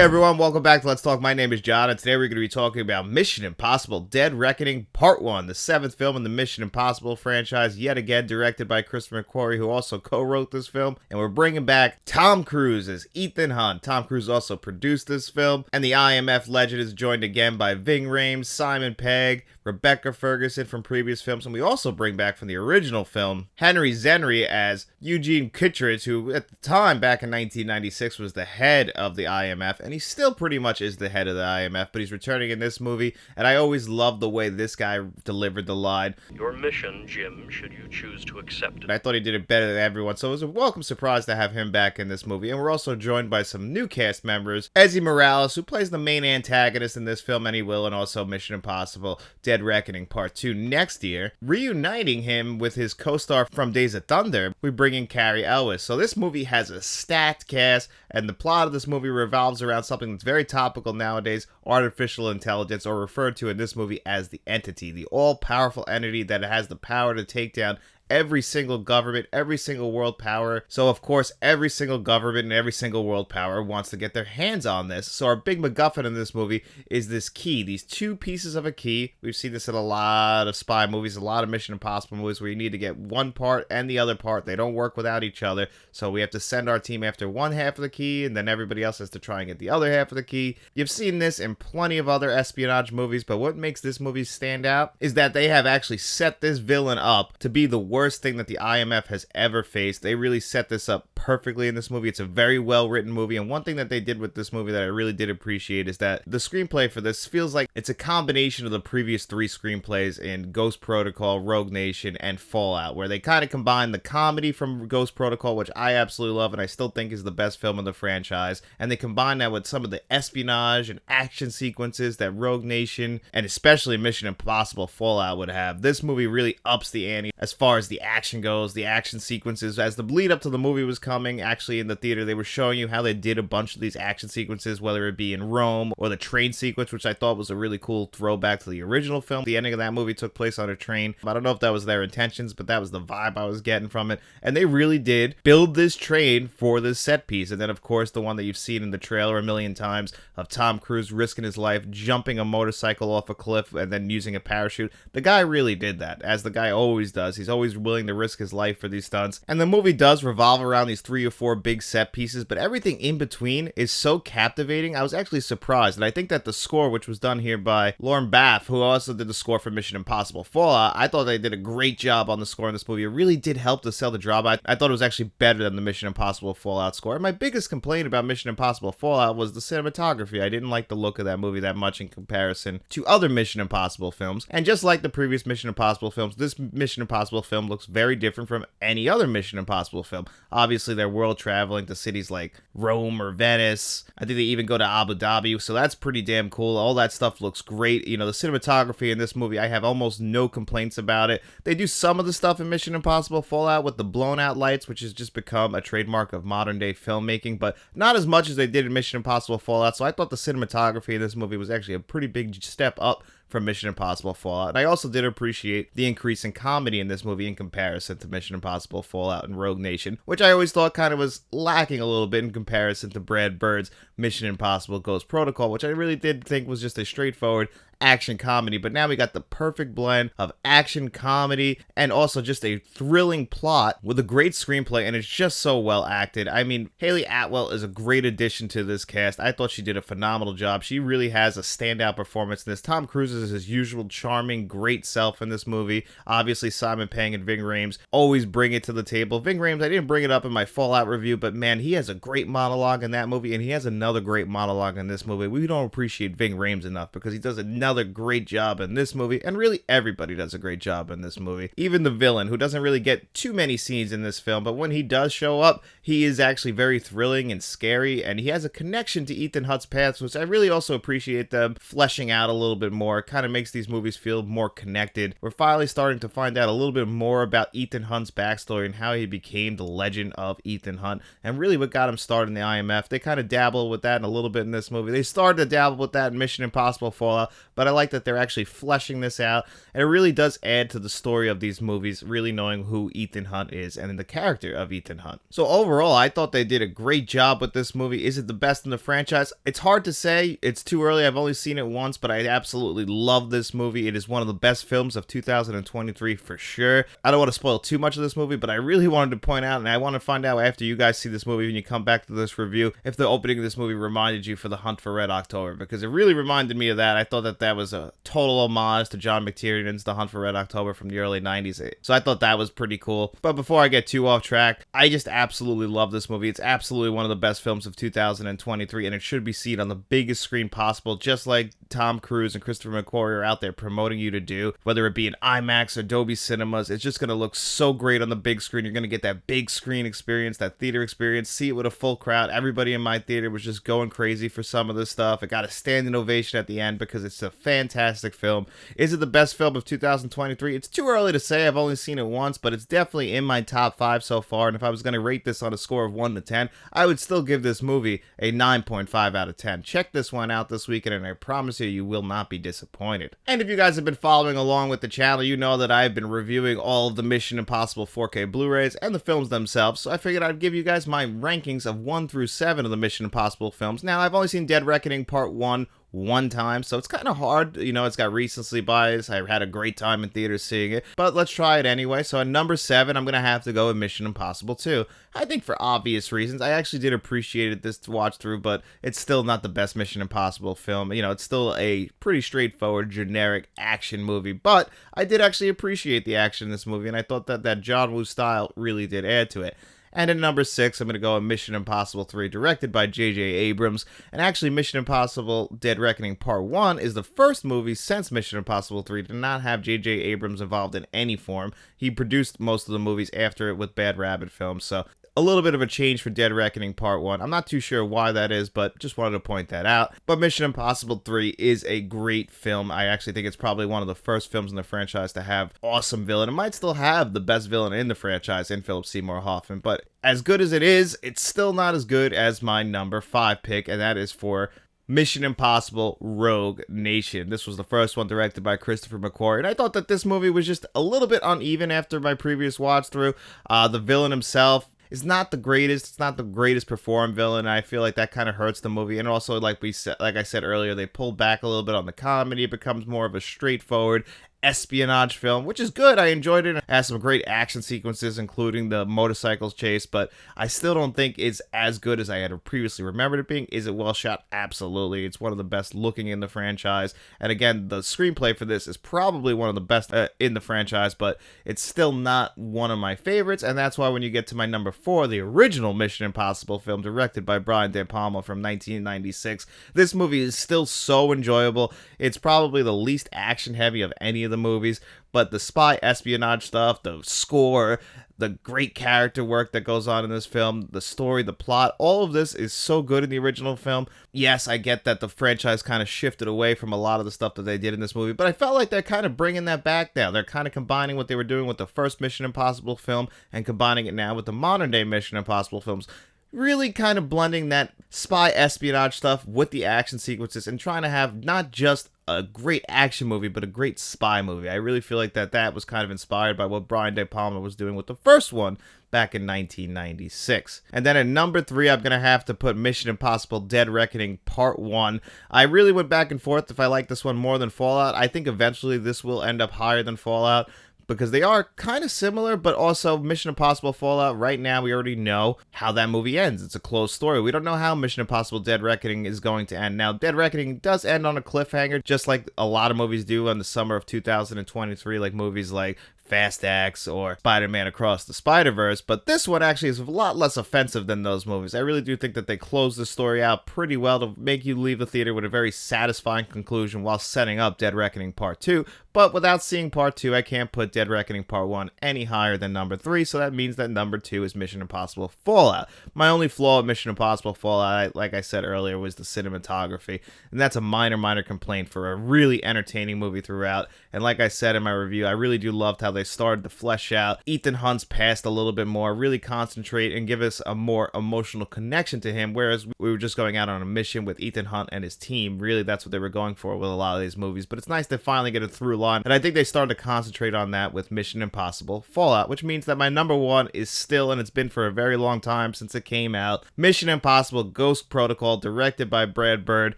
Hey everyone, welcome back to Let's Talk. My name is John, and today we're going to be talking about Mission Impossible Dead Reckoning Part 1, the 7th film in the Mission Impossible franchise, yet again directed by Christopher McQuarrie, who also co-wrote this film. And we're bringing back Tom Cruise as Ethan Hunt. Tom Cruise also produced this film, and the IMF legend is joined again by Ving Rhames, Simon Pegg, Rebecca Ferguson from previous films, and we also bring back from the original film Henry Zenry as Eugene Kittredge, who at the time back in 1996 was the head of the IMF, and he still pretty much is the head of the IMF, but he's returning in this movie, and I always loved the way this guy delivered the line. Your mission, Jim, should you choose to accept it. I thought he did it better than everyone, so it was a welcome surprise to have him back in this movie. And we're also joined by some new cast members. Ezzy Morales, who plays the main antagonist in this film, and he will, and also Mission Impossible Dead Reckoning Part 2 next year. Reuniting him with his co-star from Days of Thunder, we bring in Cary Elwes. So this movie has a stacked cast, and the plot of this movie revolves around something that's very topical nowadays, artificial intelligence, or referred to in this movie as the Entity, the all-powerful entity that has the power to take down every single government, every single world power. So of course, every single government and every single world power wants to get their hands on this. So our big MacGuffin in this movie is this key, these two pieces of a key. We've seen this in a lot of spy movies, a lot of Mission Impossible movies, where you need to get one part and the other part. They don't work without each other. So we have to send our team after one half of the key, and then everybody else has to try and get the other half of the key. You've seen this in plenty of other espionage movies, but what makes this movie stand out is that they have actually set this villain up to be the worst thing that the IMF has ever faced. They really set this up perfectly in this movie. It's a very well written movie, and one thing that they did with this movie that I really did appreciate is that the screenplay for this feels like it's a combination of the previous three screenplays in Ghost Protocol, Rogue Nation, and Fallout, where they kind of combine the comedy from Ghost Protocol, which I absolutely love and I still think is the best film in the franchise, and they combine that with some of the espionage and action sequences that Rogue Nation and especially Mission Impossible Fallout would have. This movie really ups the ante as far as the action goes, the action sequences. As the lead up to the movie was coming, actually in the theater, they were showing you how they did a bunch of these action sequences, whether it be in Rome or the train sequence, which I thought was a really cool throwback to the original film. The ending of that movie took place on a train. I don't know if that was their intentions, but that was the vibe I was getting from it. And they really did build this train for this set piece. And then, of course, the one that you've seen in the trailer a million times of Tom Cruise risking his life, jumping a motorcycle off a cliff and then using a parachute. The guy really did that, as the guy always does. He's always willing to risk his life for these stunts. And the movie does revolve around these 3 or 4 big set pieces, but everything in between is so captivating. I was actually surprised, and I think that the score, which was done here by Lauren Baff, who also did the score for Mission Impossible Fallout, I thought they did a great job on the score in this movie. It really did help to sell the drama. I thought it was actually better than the Mission Impossible Fallout score. And my biggest complaint about Mission Impossible Fallout was the cinematography. I didn't like the look of that movie that much in comparison to other Mission Impossible films. And just like the previous Mission Impossible films, this Mission Impossible film looks very different from any other Mission Impossible film. Obviously, they're world traveling to cities like Rome or Venice. I think they even go to Abu Dhabi, so that's pretty damn cool. All that stuff looks great. You know, the cinematography in this movie, I have almost no complaints about it. They do some of the stuff in Mission Impossible Fallout with the blown out lights, which has just become a trademark of modern day filmmaking, but not as much as they did in Mission Impossible Fallout. So I thought the cinematography in this movie was actually a pretty big step up from Mission Impossible Fallout. And I also did appreciate the increase in comedy in this movie in comparison to Mission Impossible Fallout and Rogue Nation, which I always thought kind of was lacking a little bit in comparison to Brad Bird's Mission Impossible Ghost Protocol, which I really did think was just a straightforward action comedy. But now we got the perfect blend of action comedy and also just a thrilling plot with a great screenplay, and it's just so well acted. I mean, Haley Atwell is a great addition to this cast. I thought she did a phenomenal job. She really has a standout performance in this. Tom Cruise is his usual charming, great self in this movie. Obviously, Simon Pegg and Ving Rhames always bring it to the table. Ving Rhames, I didn't bring it up in my Fallout review, but man, he has a great monologue in that movie, and he has another great monologue in this movie. We don't appreciate Ving Rhames enough because he does another great job in this movie, and really everybody does a great job in this movie. Even the villain, who doesn't really get too many scenes in this film, but when he does show up, he is actually very thrilling and scary, and he has a connection to Ethan Hunt's past, which I really also appreciate them fleshing out a little bit more. It kind of makes these movies feel more connected. We're finally starting to find out a little bit more about Ethan Hunt's backstory and how he became the legend of Ethan Hunt, and really what got him started in the IMF. They kind of dabble with that in a little bit in this movie. They started to dabble with that in Mission Impossible Fallout, but but I like that they're actually fleshing this out, and it really does add to the story of these movies, really knowing who Ethan Hunt is and the character of Ethan Hunt. So overall, I thought they did a great job with this movie. Is it the best in the franchise? It's hard to say. It's too early. I've only seen it once, but I absolutely love this movie. It is one of the best films of 2023 for sure. I don't want to spoil too much of this movie, but I really wanted to point out, and I want to find out after you guys see this movie when you come back to this review, if the opening of this movie reminded you for The Hunt for Red October, because it really reminded me of that. I thought that was a total homage to John McTiernan's The Hunt for Red October from the early 90s. So I thought that was pretty cool. But before I get too off track, I just absolutely love this movie. It's absolutely one of the best films of 2023, and it should be seen on the biggest screen possible, just like Tom Cruise and Christopher McQuarrie are out there promoting you to do, whether it be in IMAX or Dolby Cinemas. It's just going to look so great on the big screen. You're going to get that big screen experience, that theater experience, see it with a full crowd. Everybody in my theater was just going crazy for some of this stuff. It got a standing ovation at the end because it's a fantastic film. Is it the best film of 2023? It's too early to say. I've only seen it once, but it's definitely in my top 5 so far, and if I was going to rate this on a score of 1 to 10, I would still give this movie a 9.5 out of 10. Check this one out this weekend, and I promise you will not be disappointed. And if you guys have been following along with the channel, you know that I've been reviewing all of the Mission Impossible 4K Blu-rays and the films themselves, so I figured I'd give you guys my rankings of 1 through 7 of the Mission Impossible films. Now, I've only seen Dead Reckoning Part 1 one time, so it's kind of hard. You know, it's got recency bias. I had a great time in theaters seeing it, but let's try it anyway. So at number 7, I'm gonna have to go with Mission Impossible 2. I think for obvious reasons. I actually did appreciate it this to watch through, but it's still not the best Mission Impossible film. You know, it's still a pretty straightforward, generic action movie, but I did actually appreciate the action in this movie, and I thought that John Woo style really did add to it. And at number 6, I'm going to go with Mission Impossible 3, directed by J.J. Abrams. And actually, Mission Impossible Dead Reckoning Part 1 is the first movie since Mission Impossible 3 to not have J.J. Abrams involved in any form. He produced most of the movies after it with Bad Rabbit films, so a little bit of a change for Dead Reckoning Part 1. I'm not too sure why that is, but just wanted to point that out. But Mission Impossible 3 is a great film. I actually think it's probably one of the first films in the franchise to have awesome villain. It might still have the best villain in the franchise in Philip Seymour Hoffman, but as good as it is, it's still not as good as my number 5 pick, and that is for Mission Impossible Rogue Nation. This was the first one directed by Christopher McQuarrie, and I thought that this movie was just a little bit uneven after my previous watch through. The villain himself is not the greatest. It's not the greatest performed villain. I feel like that kind of hurts the movie. And also, like I said earlier, they pulled back a little bit on the comedy. It becomes more of a straightforward espionage film, which is good. I enjoyed it. It has some great action sequences, including the motorcycles chase, but I still don't think it's as good as I had previously remembered it being. Is it well shot? Absolutely. It's one of the best looking in the franchise. And again, the screenplay for this is probably one of the best in the franchise, but it's still not one of my favorites. And that's why when you get to my number 4, the original Mission Impossible film directed by Brian De Palma from 1996, this movie is still so enjoyable. It's probably the least action heavy of any of the movies, but the spy espionage stuff, the score, the great character work that goes on in this film, the story, the plot, all of this is so good in the original film. Yes, I get that the franchise kind of shifted away from a lot of the stuff that they did in this movie, but I felt like they're kind of bringing that back now. They're kind of combining what they were doing with the first Mission Impossible film and combining it now with the modern day Mission Impossible films. Really kind of blending that spy espionage stuff with the action sequences and trying to have not just a great action movie, but a great spy movie. I really feel like that was kind of inspired by what Brian De Palma was doing with the first one back in 1996. And then at number 3, I'm going to have to put Mission Impossible Dead Reckoning Part 1. I really went back and forth if I like this one more than Fallout. I think eventually this will end up higher than Fallout, because they are kind of similar, but also Mission Impossible Fallout, right now we already know how that movie ends. It's a closed story. We don't know how Mission Impossible Dead Reckoning is going to end. Now, Dead Reckoning does end on a cliffhanger, just like a lot of movies do in the summer of 2023, like movies like Fast X or Spider-Man Across the Spider-Verse, but this one actually is a lot less offensive than those movies. I really do think that they close the story out pretty well to make you leave the theater with a very satisfying conclusion while setting up Dead Reckoning Part 2, but without seeing Part 2, I can't put Dead Reckoning Part 1 any higher than number 3, so that means that number 2 is Mission Impossible Fallout. My only flaw with Mission Impossible Fallout, like I said earlier, was the cinematography, and that's a minor complaint for a really entertaining movie throughout, and like I said in my review, I really do love how they they started to flesh out Ethan Hunt's past a little bit more, really concentrate and give us a more emotional connection to him, whereas we were just going out on a mission with Ethan Hunt and his team. Really, that's what they were going for with a lot of these movies, but it's nice to finally get a through line, and I think they started to concentrate on that with Mission Impossible Fallout, which means that my number one is still, and it's been for a very long time since it came out, Mission Impossible Ghost Protocol, directed by Brad Bird.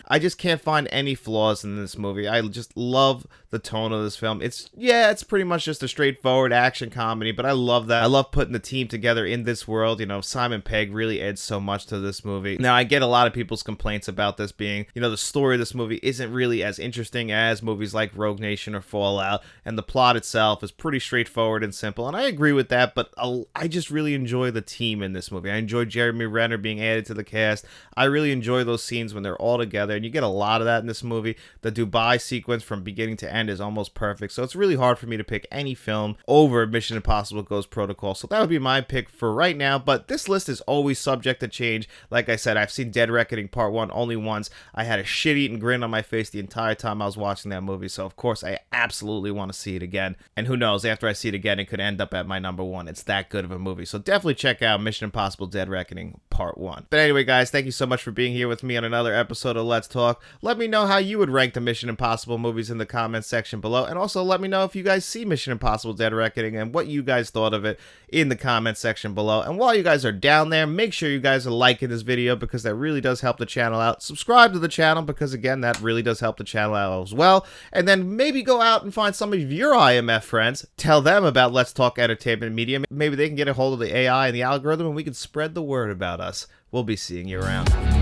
I just can't find any flaws in this movie. I just love the tone of this film. It's pretty much just a straightforward action comedy, but I love that. I love putting the team together in this world. You know, Simon Pegg really adds so much to this movie. Now, I get a lot of people's complaints about this being, you know, the story of this movie isn't really as interesting as movies like Rogue Nation or Fallout, and the plot itself is pretty straightforward and simple, and I agree with that, but I just really enjoy the team in this movie. I enjoy Jeremy Renner being added to the cast. I really enjoy those scenes when they're all together, and you get a lot of that in this movie. The Dubai sequence from beginning to end is almost perfect, so it's really hard for me to pick any film over Mission Impossible Ghost Protocol, so that would be my pick for right now, but this list is always subject to change. Like I said, I've seen Dead Reckoning Part 1 only once. I had a shit-eating grin on my face the entire time I was watching that movie, so of course I absolutely want to see it again, and who knows, after I see it again, it could end up at my number one. It's that good of a movie, so definitely check out Mission Impossible Dead Reckoning Part 1. But anyway, guys, thank you so much for being here with me on another episode of Let's Talk. Let me know how you would rank the Mission Impossible movies in the comments section below, and also let me know if you guys see Mission Impossible Dead Reckoning and what you guys thought of it in the comments section below. And while you guys are down there, make sure you guys are liking this video because that really does help the channel out. Subscribe to the channel because, again, that really does help the channel out as well. And then maybe go out and find some of your IMF friends, tell them about Let's Talk Entertainment Media. Maybe they can get a hold of the AI and the algorithm and we can spread the word about us. We'll be seeing you around.